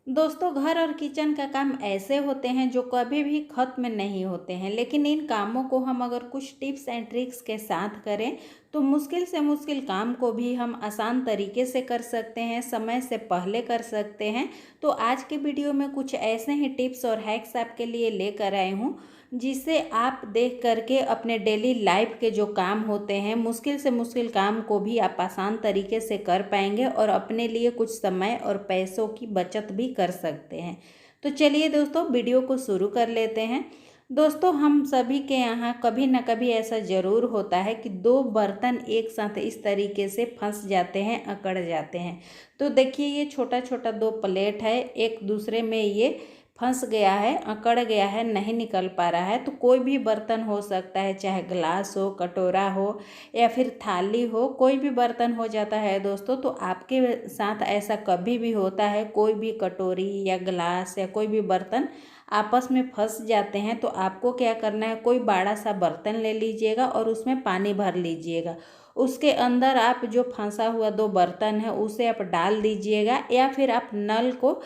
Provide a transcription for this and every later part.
दोस्तों, घर और किचन का काम ऐसे होते हैं जो कभी भी खत्म नहीं होते हैं, लेकिन इन कामों को हम अगर कुछ टिप्स एंड ट्रिक्स के साथ करें तो मुश्किल से मुश्किल काम को भी हम आसान तरीके से कर सकते हैं, समय से पहले कर सकते हैं। तो आज के वीडियो में कुछ ऐसे ही टिप्स और हैक्स आपके लिए लेकर आई हूँ जिसे आप देख करके अपने डेली लाइफ के जो काम होते हैं, मुश्किल से मुश्किल काम को भी आप आसान तरीके से कर पाएंगे और अपने लिए कुछ समय और पैसों की बचत भी कर सकते हैं। तो चलिए दोस्तों, वीडियो को शुरू कर लेते हैं। दोस्तों, हम सभी के यहाँ कभी ना कभी ऐसा ज़रूर होता है कि दो बर्तन एक साथ इस तरीके से फंस जाते हैं, अकड़ जाते हैं। तो देखिए, ये छोटा छोटा दो प्लेट है, एक दूसरे में ये फंस गया है, अकड़ गया है, नहीं निकल पा रहा है। तो कोई भी बर्तन हो सकता है, चाहे ग्लास हो, कटोरा हो या फिर थाली हो, कोई भी बर्तन हो जाता है दोस्तों। तो आपके साथ ऐसा कभी भी होता है, कोई भी कटोरी या ग्लास या कोई भी बर्तन आपस में फंस जाते हैं, तो आपको क्या करना है, कोई बड़ा सा बर्तन ले लीजिएगा और उसमें पानी भर लीजिएगा। उसके अंदर आप जो फंसा हुआ दो बर्तन है उसे आप डाल दीजिएगा, या फिर आप नल को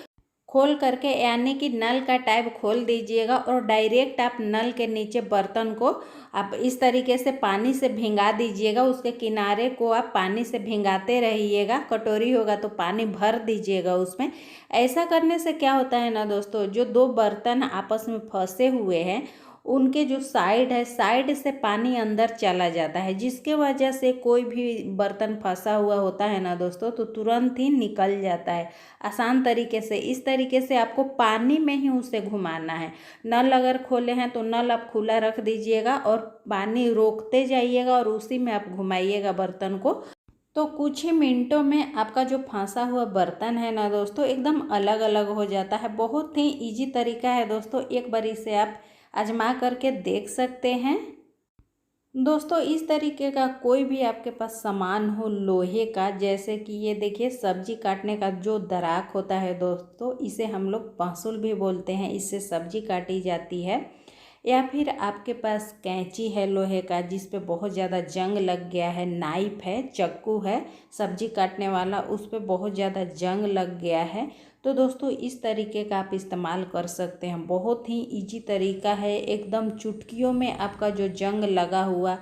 खोल करके, यानी कि नल का टैप खोल दीजिएगा और डायरेक्ट आप नल के नीचे बर्तन को आप इस तरीके से पानी से भिंगा दीजिएगा। उसके किनारे को आप पानी से भिंगाते रहिएगा। कटोरी होगा तो पानी भर दीजिएगा उसमें। ऐसा करने से क्या होता है ना दोस्तों, जो दो बर्तन आपस में फंसे हुए हैं उनके जो साइड है, साइड से पानी अंदर चला जाता है, जिसके वजह से कोई भी बर्तन फंसा हुआ होता है ना दोस्तों तो तुरंत ही निकल जाता है आसान तरीके से। इस तरीके से आपको पानी में ही उसे घुमाना है। नल अगर खोले हैं तो नल आप खुला रख दीजिएगा और पानी रोकते जाइएगा और उसी में आप घुमाइएगा बर्तन को। तो कुछ ही मिनटों में आपका जो फंसा हुआ बर्तन है ना दोस्तों एकदम अलग अलग हो जाता है। बहुत ही इजी तरीका है दोस्तों, एक बार इसे आप आजमा करके देख सकते हैं। दोस्तों, इस तरीके का कोई भी आपके पास सामान हो लोहे का, जैसे कि ये देखिए सब्जी काटने का जो दराक होता है दोस्तों, इसे हम लोग पहसुल भी बोलते हैं, इससे सब्जी काटी जाती है। या फिर आपके पास कैंची है लोहे का जिस पे बहुत ज़्यादा जंग लग गया है, नाइफ है, चाकू है सब्जी काटने वाला, उस पे बहुत ज़्यादा जंग लग गया है, तो दोस्तों इस तरीके का आप इस्तेमाल कर सकते हैं। बहुत ही इजी तरीका है, एकदम चुटकियों में आपका जो जंग लगा हुआ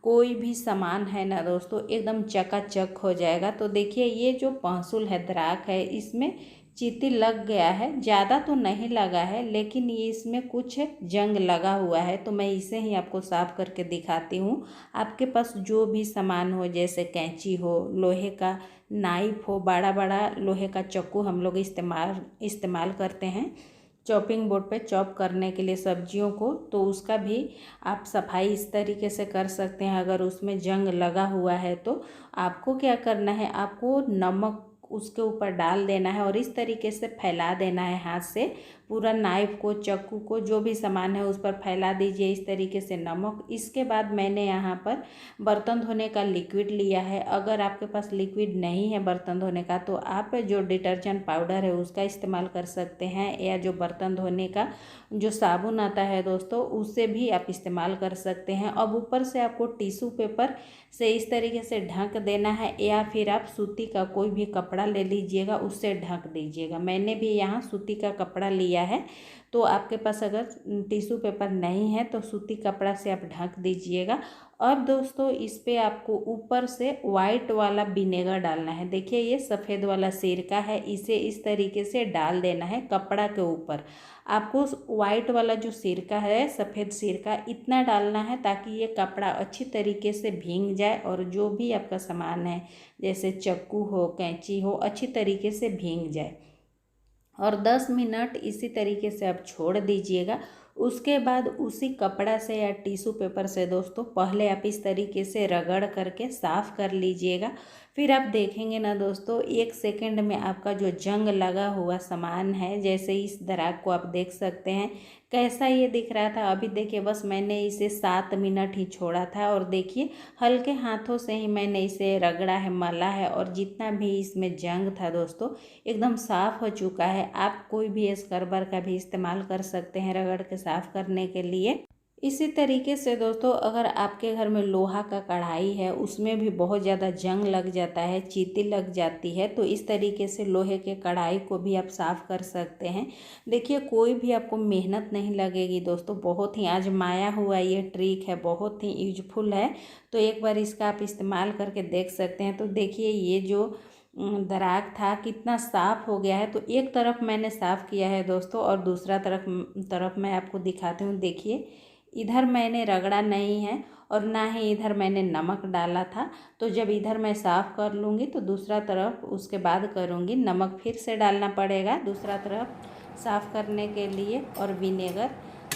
कोई भी सामान है ना दोस्तों एकदम चकाचक हो जाएगा। तो देखिए, ये जो पहसुल है, दराक है, इसमें चींटी लग गया है, ज़्यादा तो नहीं लगा है लेकिन ये इसमें कुछ जंग लगा हुआ है। तो मैं इसे ही आपको साफ करके दिखाती हूँ। आपके पास जो भी सामान हो, जैसे कैंची हो, लोहे का नाइफ हो, बड़ा बड़ा लोहे का चाकू हम लोग इस्तेमाल करते हैं चॉपिंग बोर्ड पे चॉप करने के लिए सब्जियों को, तो उसका भी आप सफाई इस तरीके से कर सकते हैं। अगर उसमें जंग लगा हुआ है तो आपको क्या करना है, आपको नमक उसके ऊपर डाल देना है और इस तरीके से फैला देना है हाथ से। पूरा नाइफ को, चाकू को, जो भी सामान है उस पर फैला दीजिए इस तरीके से नमक। इसके बाद मैंने यहाँ पर बर्तन धोने का लिक्विड लिया है। अगर आपके पास लिक्विड नहीं है बर्तन धोने का तो आप जो डिटर्जेंट पाउडर है उसका इस्तेमाल कर सकते हैं, या जो बर्तन धोने का जो साबुन आता है दोस्तों उससे भी आप इस्तेमाल कर सकते हैं। अब ऊपर से आपको टिश्यू पेपर से इस तरीके से ढक देना है, या फिर आप सूती का कोई भी कपड़ा ले लीजिएगा उससे ढक दीजिएगा। मैंने भी यहाँ सूती का कपड़ा लिया है, तो आपके पास अगर टिश्यू पेपर नहीं है तो सूती कपड़ा से आप ढक दीजिएगा। अब दोस्तों इस पे आपको ऊपर से वाइट वाला विनेगर डालना है। देखिए, ये सफ़ेद वाला सिरका है, इसे इस तरीके से डाल देना है कपड़ा के ऊपर। आपको वाइट वाला जो सिरका है, सफ़ेद सिरका, इतना डालना है ताकि ये कपड़ा अच्छी तरीके से भीग जाए और जो भी आपका सामान है जैसे चाकू हो, कैंची हो, अच्छी तरीके से भीग जाए। और 10 मिनट इसी तरीके से आप छोड़ दीजिएगा। उसके बाद उसी कपड़ा से या टिश्यू पेपर से दोस्तों पहले आप इस तरीके से रगड़ करके साफ़ कर लीजिएगा। फिर आप देखेंगे ना दोस्तों 1 सेकंड में आपका जो जंग लगा हुआ सामान है, जैसे इस दराग को आप देख सकते हैं कैसा ये दिख रहा था। अभी देखिए, बस मैंने इसे 7 मिनट ही छोड़ा था और देखिए हल्के हाथों से ही मैंने इसे रगड़ा है, मला है, और जितना भी इसमें जंग था दोस्तों एकदम साफ़ हो चुका है। आप कोई भी स्क्रबर का भी इस्तेमाल कर सकते हैं रगड़ के साफ़ करने के लिए। इसी तरीके से दोस्तों अगर आपके घर में लोहा का कढ़ाई है, उसमें भी बहुत ज़्यादा जंग लग जाता है, चींटी लग जाती है, तो इस तरीके से लोहे के कढ़ाई को भी आप साफ़ कर सकते हैं। देखिए कोई भी आपको मेहनत नहीं लगेगी दोस्तों, बहुत ही आजमाया हुआ ये ट्रिक है, बहुत ही यूजफुल है। तो एक बार इसका आप इस्तेमाल करके देख सकते हैं। तो देखिए ये जो दराग था कितना साफ़ हो गया है। तो एक तरफ मैंने साफ़ किया है दोस्तों, और दूसरा तरफ मैं आपको दिखाती हूँ। देखिए इधर मैंने रगड़ा नहीं है और ना ही इधर मैंने नमक डाला था। तो जब इधर मैं साफ़ कर लूँगी तो दूसरा तरफ उसके बाद करूँगी। नमक फिर से डालना पड़ेगा दूसरा तरफ साफ़ करने के लिए, और विनेगर।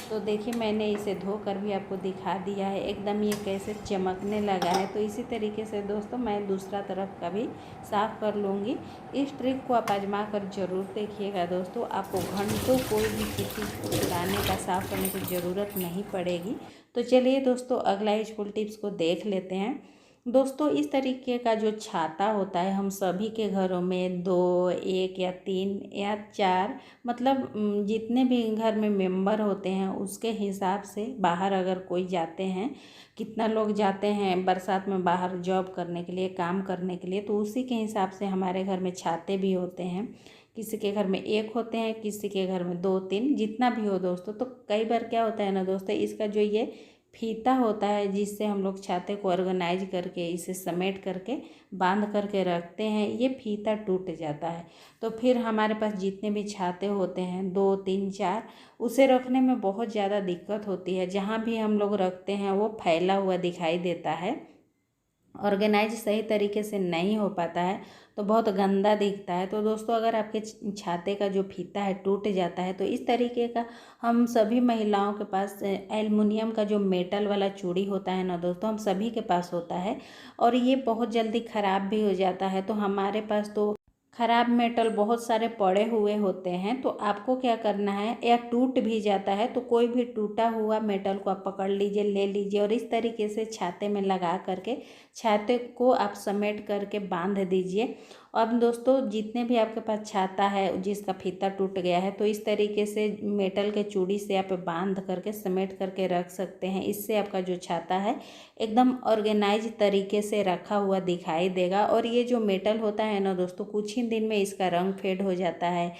तो देखिए मैंने इसे धोकर भी आपको दिखा दिया है, एकदम ये कैसे चमकने लगा है। तो इसी तरीके से दोस्तों मैं दूसरा तरफ का भी साफ़ कर लूँगी। इस ट्रिक को आप आजमा कर ज़रूर देखिएगा दोस्तों, आपको घंटों कोई भी किसी को चलाने का साफ़ करने की ज़रूरत नहीं पड़ेगी। तो चलिए दोस्तों अगला यूजफुल टिप्स को देख लेते हैं। दोस्तों इस तरीके का जो छाता होता है हम सभी के घरों में 2, 1 या 3 या 4, मतलब जितने भी घर में मेंबर होते हैं उसके हिसाब से बाहर अगर कोई जाते हैं, कितना लोग जाते हैं बरसात में बाहर जॉब करने के लिए, काम करने के लिए, तो उसी के हिसाब से हमारे घर में छाते भी होते हैं। किसी के घर में 1 होते हैं, किसी के घर में 2, 3, जितना भी हो दोस्तों। तो कई बार क्या होता है ना दोस्तों, इसका जो ये फीता होता है जिससे हम लोग छाते को ऑर्गेनाइज करके इसे समेट करके बांध करके रखते हैं, ये फीता टूट जाता है। तो फिर हमारे पास जितने भी छाते होते हैं 2, 3, 4, उसे रखने में बहुत ज़्यादा दिक्कत होती है। जहाँ भी हम लोग रखते हैं वो फैला हुआ दिखाई देता है, ऑर्गेनाइज सही तरीके से नहीं हो पाता है, तो बहुत गंदा दिखता है। तो दोस्तों अगर आपके छाते का जो फीता है टूट जाता है, तो इस तरीके का हम सभी महिलाओं के पास एल्युमिनियम का जो मेटल वाला चूड़ी होता है ना दोस्तों, हम सभी के पास होता है, और ये बहुत जल्दी ख़राब भी हो जाता है। तो हमारे पास तो ख़राब मेटल बहुत सारे पड़े हुए होते हैं। तो आपको क्या करना है, या टूट भी जाता है तो कोई भी टूटा हुआ मेटल को आप पकड़ लीजिए, ले लीजिए, और इस तरीके से छाते में लगा करके छाते को आप समेट करके बांध दीजिए। अब दोस्तों जितने भी आपके पास छाता है जिसका फीता टूट गया है, तो इस तरीके से मेटल के चूड़ी से आप बांध करके समेट करके रख सकते हैं। इससे आपका जो छाता है एकदम ऑर्गेनाइज तरीके से रखा हुआ दिखाई देगा। और ये जो मेटल होता है ना दोस्तों, कुछ ही दिन में इसका रंग फेड हो जाता है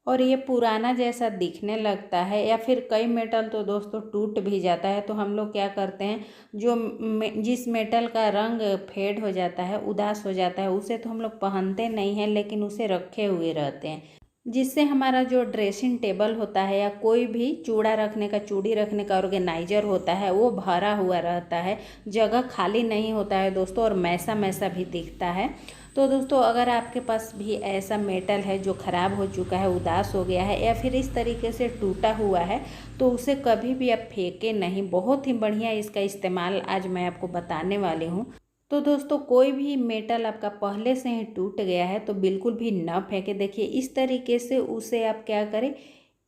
और ये पुराना जैसा दिखने लगता है, या फिर कई मेटल तो दोस्तों टूट भी जाता है। तो हम लोग क्या करते हैं, जिस मेटल का रंग फेड हो जाता है, उदास हो जाता है, उसे तो हम लोग पहनते नहीं हैं, लेकिन उसे रखे हुए रहते हैं, जिससे हमारा जो ड्रेसिंग टेबल होता है या कोई भी चूड़ी रखने का ऑर्गेनाइजर होता है वो भरा हुआ रहता है, जगह खाली नहीं होता है दोस्तों, और मैसा मैसा भी दिखता है। तो दोस्तों अगर आपके पास भी ऐसा मेटल है जो ख़राब हो चुका है, उदास हो गया है, या फिर इस तरीके से टूटा हुआ है, तो उसे कभी भी आप फेंके नहीं। बहुत ही बढ़िया इसका इस्तेमाल आज मैं आपको बताने वाली हूँ। तो दोस्तों कोई भी मेटल आपका पहले से ही टूट गया है तो बिल्कुल भी न फेंके। देखिए इस तरीके से उसे आप क्या करें,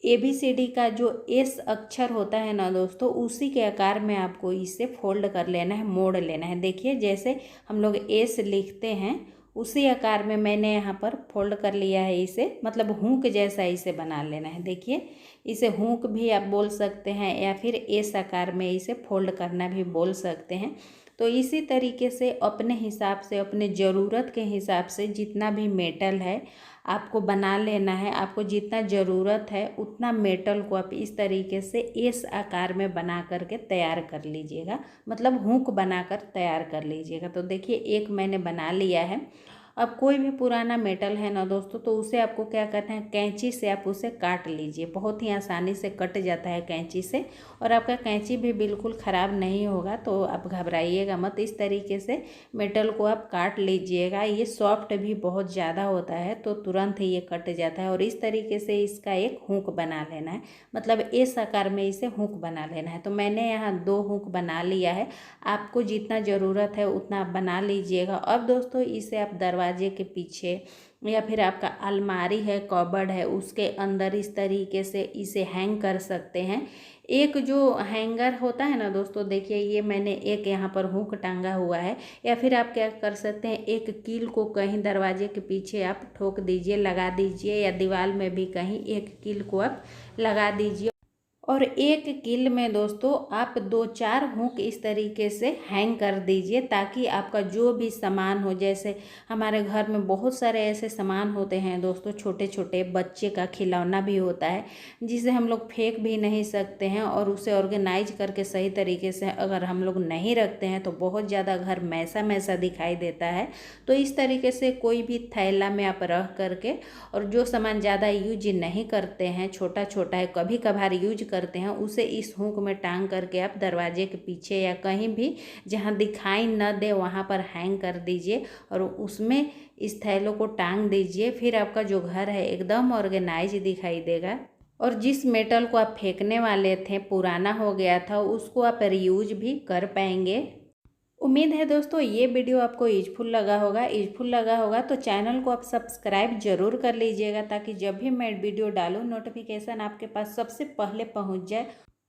ABCD का जो एस अक्षर होता है ना दोस्तों, उसी के आकार में आपको इसे फोल्ड कर लेना है, मोड़ लेना है। देखिए जैसे हम लोग एस लिखते हैं उसी आकार में मैंने यहाँ पर फोल्ड कर लिया है इसे, मतलब हुक जैसा इसे बना लेना है। देखिए इसे हुक भी आप बोल सकते हैं, या फिर एस आकार में इसे फोल्ड करना भी बोल सकते हैं। तो इसी तरीके से अपने हिसाब से, अपने ज़रूरत के हिसाब से जितना भी मेटल है आपको बना लेना है। आपको जितना ज़रूरत है उतना मेटल को आप इस तरीके से एस आकार में बना करके तैयार कर लीजिएगा, मतलब हुक बनाकर तैयार कर लीजिएगा। तो देखिए एक मैंने बना लिया है। अब कोई भी पुराना मेटल है ना दोस्तों, तो उसे आपको क्या करना है, कैंची से आप उसे काट लीजिए। बहुत ही आसानी से कट जाता है कैंची से, और आपका कैंची भी बिल्कुल ख़राब नहीं होगा, तो आप घबराइएगा मत। इस तरीके से मेटल को आप काट लीजिएगा। ये सॉफ्ट भी बहुत ज़्यादा होता है तो तुरंत ही ये कट जाता है। और इस तरीके से इसका एक हुक बना लेना है, मतलब इस आकार में इसे हुक बना लेना है। तो मैंने यहाँ 2 हुक बना लिया है, आपको जितना ज़रूरत है उतना आप बना लीजिएगा। अब दोस्तों इसे आप दरवाजे के पीछे या फिर आपका अलमारी है, कबर्ड है, उसके अंदर इस तरीके से इसे हैंग कर सकते हैं। एक जो हैंगर होता है ना दोस्तों, देखिए ये मैंने एक यहाँ पर हुक टांगा हुआ है, या फिर आप क्या कर सकते हैं, एक कील को कहीं दरवाजे के पीछे आप ठोक दीजिए, लगा दीजिए, या दीवार में भी कहीं एक कील को आप लगा दीजिए। और एक कील में दोस्तों आप 2-4 हुक इस तरीके से हैंग कर दीजिए, ताकि आपका जो भी सामान हो, जैसे हमारे घर में बहुत सारे ऐसे सामान होते हैं दोस्तों, छोटे छोटे बच्चे का खिलौना भी होता है जिसे हम लोग फेंक भी नहीं सकते हैं, और उसे ऑर्गेनाइज करके सही तरीके से अगर हम लोग नहीं रखते हैं तो बहुत ज़्यादा घर मैसा मैसा दिखाई देता है। तो इस तरीके से कोई भी थैला में आप रख करके, और जो सामान ज़्यादा यूज नहीं करते हैं, छोटा छोटा है, कभी कभार यूज करते हैं, उसे इस हुक में टांग करके आप दरवाजे के पीछे या कहीं भी जहां दिखाई न दे वहां पर हैंग कर दीजिए, और उसमें इस थैलों को टांग दीजिए। फिर आपका जो घर है एकदम ऑर्गेनाइज दिखाई देगा। और जिस मेटल को आप फेंकने वाले थे, पुराना हो गया था, उसको आप रीयूज भी कर पाएंगे। उम्मीद है दोस्तों ये वीडियो आपको यूजफुल लगा होगा तो चैनल को आप सब्सक्राइब जरूर कर लीजिएगा, ताकि जब भी मैं वीडियो डालूँ नोटिफिकेशन आपके पास सबसे पहले पहुंच जाए।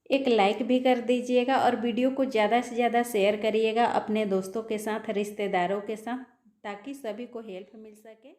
एक लाइक भी कर दीजिएगा और वीडियो को ज़्यादा से ज़्यादा शेयर करिएगा अपने दोस्तों के साथ, रिश्तेदारों के साथ, ताकि सभी को हेल्प मिल सके।